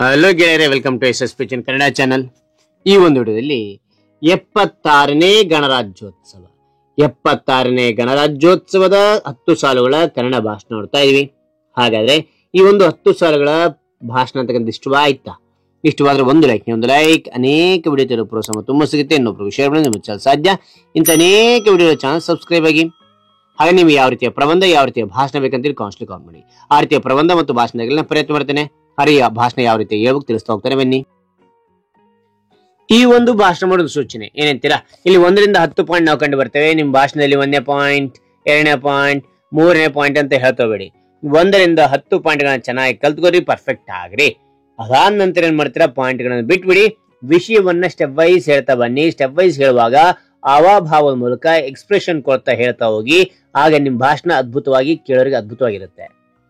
Hello ಗೆಳೆಯರೆ, welcome to S ಪಿಚನ್ Kannada channel. ಈ ಒಂದು ವಿಡಿಯೋದಲ್ಲಿ 76ನೇ ಗಣರಾಜ್ಯೋತ್ಸವ 76ನೇ ಗಣರಾಜ್ಯೋತ್ಸವದ 10 ಸಾಲುಗಳ ಕನ್ನಡ ಭಾಷಣ ನೋಡ್ತಾ ಇದೀವಿ. ಹಾಗಾದ್ರೆ ಈ ಒಂದು 10 ಸಾಲುಗಳ ಭಾಷಣ ಅಂತಕ್ಕಂಥ ಇಷ್ಟವಾಯ್ತಾ? ಇಷ್ಟವಾದ್ರೆ ಒಂದು ಲೈಕ್, ಅನೇಕ ವಿಡಿಯೋ ತರೋ ಪ್ರೋತ್ಸಾಹ ತುಂಬಾ ಸಿಗುತ್ತೆ. ಇನ್ನೊಬ್ರು ಶೇರ್ ಮಾಡಿ ನಿಮ್ಮ ಚಾನಲ್ ಸಾಧ್ಯ. ಇಂಥ ಅನೇಕ ವಿಡಿಯೋ ಚಾನಲ್ ಸಬ್ಸ್ಕ್ರೈಬ್ ಆಗಿ. ಹಾಗೆ ನೀವು ಯಾವ ರೀತಿಯ ಪ್ರಬಂಧ, ಯಾವ ರೀತಿಯ ಭಾಷಣ ಬೇಕಂತೇಳಿ ಕಾನ್ಸ್ಟ್ಲಿ ಕಾಲ್ ಮಾಡಿ. ಆ ರೀತಿಯ ಪ್ರಬಂಧ ಮತ್ತು ಭಾಷಣದಲ್ಲಿ ನಾನು ಪ್ರಯತ್ನ ಮಾಡ್ತೇನೆ. ಹರಿಯ ಭಾಷಣ ಯಾವ ರೀತಿ ಹೇಳ್ಬೇಕು ತಿಳಿಸ್ತಾ ಹೋಗ್ತಾನೆ ಬನ್ನಿ. ಈ ಒಂದು ಭಾಷಣ ಮಾಡೋದು ಸೂಚನೆ ಏನಂತೀರಾ? ಇಲ್ಲಿ 1 ರಿಂದ 10 ಪಾಯಿಂಟ್ ನಾವು ಕಂಡು ಬರ್ತೇವೆ. ನಿಮ್ ಭಾಷಣದಲ್ಲಿ 1ನೇ ಪಾಯಿಂಟ್, 2ನೇ ಪಾಯಿಂಟ್, 3ನೇ ಪಾಯಿಂಟ್ ಅಂತ ಹೇಳ್ತೋಬೇಡಿ. 1 ರಿಂದ 10 ಪಾಯಿಂಟ್ ಗಳನ್ನ ಚೆನ್ನಾಗಿ ಕಲ್ತ್ಕೋರಿ, ಪರ್ಫೆಕ್ಟ್ ಆಗ್ರಿ. ಅದಾದ ನಂತರ ಏನ್ ಮಾಡ್ತೀರಾ, ಪಾಯಿಂಟ್ ಗಳನ್ನ ಬಿಟ್ಬಿಡಿ, ವಿಷಯವನ್ನ ಸ್ಟೆಪ್ ವೈಸ್ ಹೇಳ್ತಾ ಬನ್ನಿ. ಸ್ಟೆಪ್ ವೈಸ್ ಹೇಳುವಾಗ ಹಾವಭಾವದ ಮೂಲಕ ಎಕ್ಸ್ಪ್ರೆಷನ್ ಕೊಡ್ತಾ ಹೇಳ್ತಾ ಹೋಗಿ. ಆಗ ನಿಮ್ ಭಾಷಣ ಅದ್ಭುತವಾಗಿ ಕೇಳೋರಿಗೆ ಅದ್ಭುತವಾಗಿರುತ್ತೆ.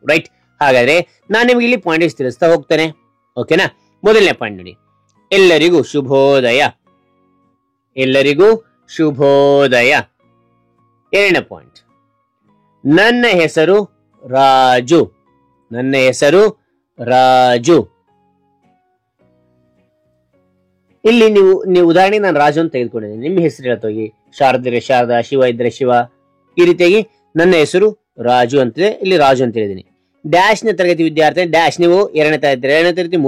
ರೈಟ್? ಹಾಗಾದ್ರೆ ನಾನು ನಿಮ್ಗೆ ಇಲ್ಲಿ ಪಾಯಿಂಟ್ ತಿಳಿಸ್ತಾ ಹೋಗ್ತೇನೆ. ಓಕೆನಾ? ಮೊದಲನೇ ಪಾಯಿಂಟ್ ನೋಡಿ, ಎಲ್ಲರಿಗೂ ಶುಭೋದಯ. ಎಲ್ಲರಿಗೂ ಶುಭೋದಯ. 2ನೇ ಪಾಯಿಂಟ್, ನನ್ನ ಹೆಸರು ರಾಜು. ನನ್ನ ಹೆಸರು ರಾಜು. ಇಲ್ಲಿ ನೀವು ಉದಾಹರಣೆಗೆ ನಾನು ರಾಜು ಅಂತ ತೆಗೆದುಕೊಂಡಿದ್ದೀನಿ. ನಿಮ್ಮ ಹೆಸರು ಹೇಳ್ತಾ ಹೋಗಿ. ಶಾರದಿದ್ರೆ ಶಾರದಾ, ಶಿವ ಇದ್ರೆ ಶಿವ, ಈ ರೀತಿಯಾಗಿ ನನ್ನ ಹೆಸರು ರಾಜು ಅಂತಿದೆ. ಇಲ್ಲಿ ರಾಜು ಅಂತ ಹೇಳಿದೀನಿ. ಡ್ಯಾಶ್ ನ ತರಗತಿ ವಿದ್ಯಾರ್ಥಿ, ಡ್ಯಾಶ್ ನೀವು 2ನೇ ತರಗತಿ, 2ನೇ ತರಗತಿ,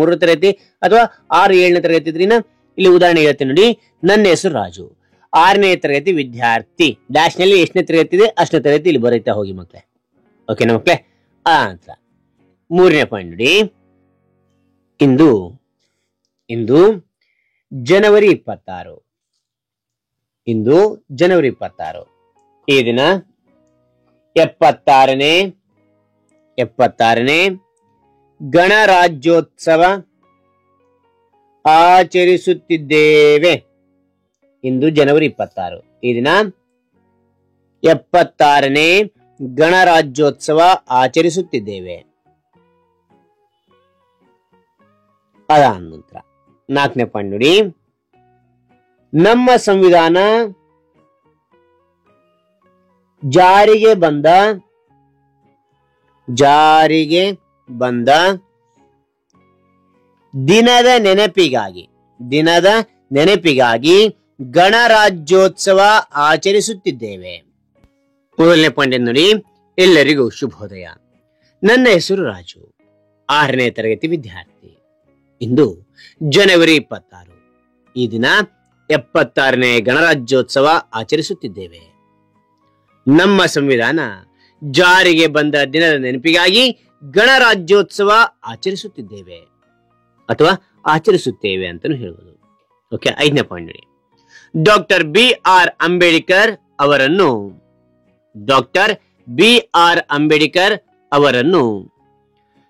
3ನೇ ತರಗತಿ ಅಥವಾ 6, 7ನೇ ತರಗತಿ ಇದ್ರಿನ ಇಲ್ಲಿ ಉದಾಹರಣೆ ಹೇಳ್ತೀನಿ ನೋಡಿ. ನನ್ನ ಹೆಸರು ರಾಜು, 6ನೇ ತರಗತಿ ವಿದ್ಯಾರ್ಥಿ. ಡ್ಯಾಶ್ ನಲ್ಲಿ ಎಷ್ಟನೇ ತರಗತಿ ಇದೆ ಅಷ್ಟನೇ ತರಗತಿ ಇಲ್ಲಿ ಬರೀತಾ ಹೋಗಿ ಮಕ್ಳೆ. ಓಕೆನಾ ಮಕ್ಳೆ? ಅಂತ 3ನೇ ಪಾಯಿಂಟ್ ನೋಡಿ, ಇಂದು ಜನವರಿ 26. ಇಂದು ಜನವರಿ 26. ಈ ದಿನ 76ನೇ ಗಣರಾಜ್ಯೋತ್ಸವ ಆಚರಿಸುತ್ತಿದ್ದೇವೆ. ಇಂದು ಜನವರಿ 26. ಈ ದಿನ 76ನೇ ಗಣರಾಜ್ಯೋತ್ಸವ ಆಚರಿಸುತ್ತಿದ್ದೇವೆ. ಅದಾದ ನಂತರ 4ನೇ ಪಾಯಿಂಟ್ ನೋಡಿ, ನಮ್ಮ ಸಂವಿಧಾನ ಜಾರಿಗೆ ಬಂದ ದಿನದ ನೆನಪಿಗಾಗಿ ಗಣರಾಜ್ಯೋತ್ಸವ ಆಚರಿಸುತ್ತಿದ್ದೇವೆ. ಮೊದಲನೇ ಪಾಯಿಂಟ್ ನೋಡಿ, ಎಲ್ಲರಿಗೂ ಶುಭೋದಯ. ನನ್ನ ಹೆಸರು ರಾಜು, 6ನೇ ತರಗತಿ ವಿದ್ಯಾರ್ಥಿ. ಇಂದು ಜನವರಿ 26. ಈ ದಿನ 76ನೇ ಗಣರಾಜ್ಯೋತ್ಸವ ಆಚರಿಸುತ್ತಿದ್ದೇವೆ. ನಮ್ಮ ಸಂವಿಧಾನ ಜಾರಿಗೆ ಬಂದ ದಿನದ ನೆನಪಿಗಾಗಿ ಗಣರಾಜ್ಯೋತ್ಸವ ಆಚರಿಸುತ್ತಿದ್ದೇವೆ ಅಥವಾ ಆಚರಿಸುತ್ತೇವೆ ಅಂತಾನು ಹೇಳ್ಬೋದು. ಓಕೆ, 5ನೇ ಪಾಯಿಂಟ್ ನೋಡಿ, ಡಾಕ್ಟರ್ B.R. ಅಂಬೇಡ್ಕರ್ ಅವರನ್ನು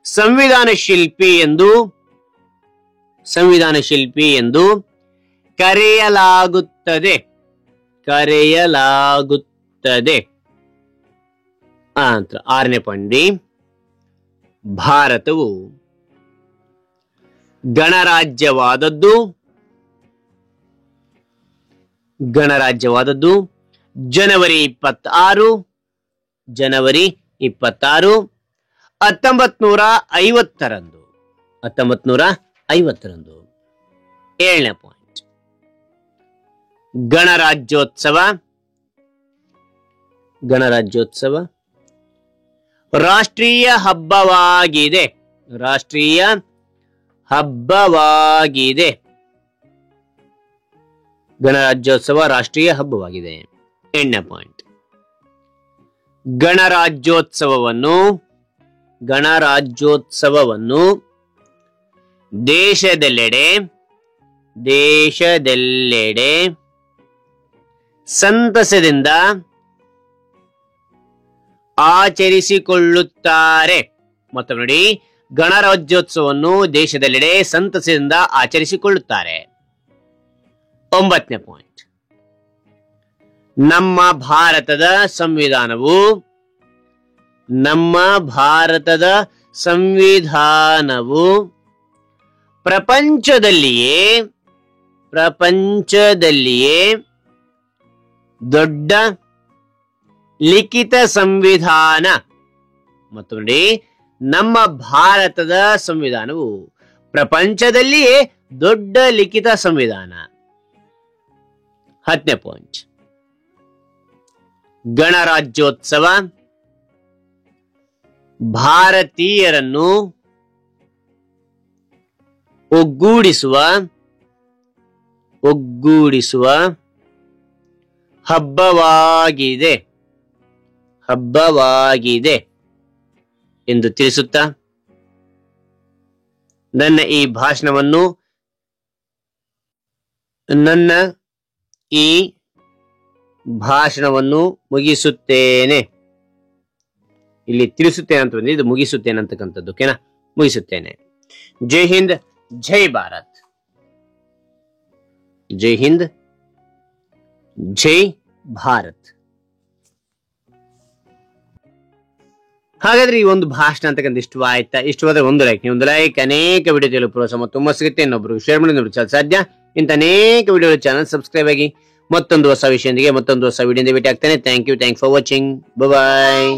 ಸಂವಿಧಾನ ಶಿಲ್ಪಿ ಎಂದು ಕರೆಯಲಾಗುತ್ತದೆ. ಅಂತ 6ನೇ ಪಾಯಿಂಟ್, ಭಾರತವು ಗಣರಾಜ್ಯವಾದದ್ದು ಜನವರಿ 26 1950ರಂದು. 1950ರಂದು. 7ನೇ ಪಾಯಿಂಟ್, ಗಣರಾಜ್ಯೋತ್ಸವ ರಾಷ್ಟ್ರೀಯ ಹಬ್ಬವಾಗಿದೆ. ಗಣರಾಜ್ಯೋತ್ಸವ ರಾಷ್ಟ್ರೀಯ ಹಬ್ಬವಾಗಿದೆ. 8ನೇ ಪಾಯಿಂಟ್, ಗಣರಾಜ್ಯೋತ್ಸವವನ್ನು ದೇಶದೆಲ್ಲೆಡೆ ಸಂತಸದಿಂದ ಆಚರಿಸಿಕೊಳ್ಳುತ್ತಾರೆ. ಮತ್ತೊಮ್ಮೆ ನೋಡಿ, ಗಣರಾಜ್ಯೋತ್ಸವವನ್ನು ದೇಶದೆಲ್ಲೆಡೆ ಸಂತಸದಿಂದ ಆಚರಿಸಿಕೊಳ್ಳುತ್ತಾರೆ. 9ನೇ ಪಾಯಿಂಟ್, ನಮ್ಮ ಭಾರತದ ಸಂವಿಧಾನವು ಪ್ರಪಂಚದಲ್ಲಿಯೇ ದೊಡ್ಡ ಲಿಖಿತ ಸಂವಿಧಾನ. ಮತ್ತು ನೋಡಿ, ನಮ್ಮ ಭಾರತದ ಸಂವಿಧಾನವು ಪ್ರಪಂಚದಲ್ಲಿಯೇ ದೊಡ್ಡ ಲಿಖಿತ ಸಂವಿಧಾನ. 10ನೇ ಪಾಯಿಂಟ್, ಗಣರಾಜ್ಯೋತ್ಸವ ಭಾರತೀಯರನ್ನು ಒಗ್ಗೂಡಿಸುವ ಹಬ್ಬವಾಗಿದೆ ಎಂದು ತಿಳಿಸುತ್ತಾ ನನ್ನ ಈ ಭಾಷಣವನ್ನು ಮುಗಿಸುತ್ತೇನೆ. ಇಲ್ಲಿ ತಿಳಿಸುತ್ತೇನೆ ಅಂತ ಬಂದಿದೆ, ಇದು ಮುಗಿಸುತ್ತೇನೆ ಅಂತಕ್ಕಂಥದ್ದು. ಓಕೆನಾ, ಮುಗಿಸುತ್ತೇನೆ. ಜೈ ಹಿಂದ್, ಜೈ ಭಾರತ್. ಜೈ ಹಿಂದ್, ಜೈ ಭಾರತ್. ಹಾಗಾದ್ರೆ ಈ ಒಂದು ಭಾಷಣ ಅಂತಕ್ಕಂಥ ಇಷ್ಟವಾಯ್ತಾ? ಇಷ್ಟವಾದ್ರೆ ಒಂದು ಲೈಕ್, ಅನೇಕ ವಿಡಿಯೋ ತಿಳಿಯಲು ಪ್ರೋತ್ಸಾಹ ತುಂಬಾ ಸಿಗುತ್ತೆ. ಇನ್ನೊಬ್ರು ಶೇರ್ ಮಾಡಿ ಸಾಧ್ಯ. ಇಂಥ ಅನೇಕ ವಿಡಿಯೋ ಚಾನಲ್ ಸಬ್ಸ್ಕ್ರೈಬ್ ಆಗಿ ಮತ್ತೊಂದು ಹೊಸ ವಿಷಯದೊಂದಿಗೆ ಮತ್ತೊಂದು ಹೊಸ ವಿಡಿಯೋದಿಂದ ಭೇಟಿ ಆಗ್ತೇನೆ. Thank you for watching. Bye.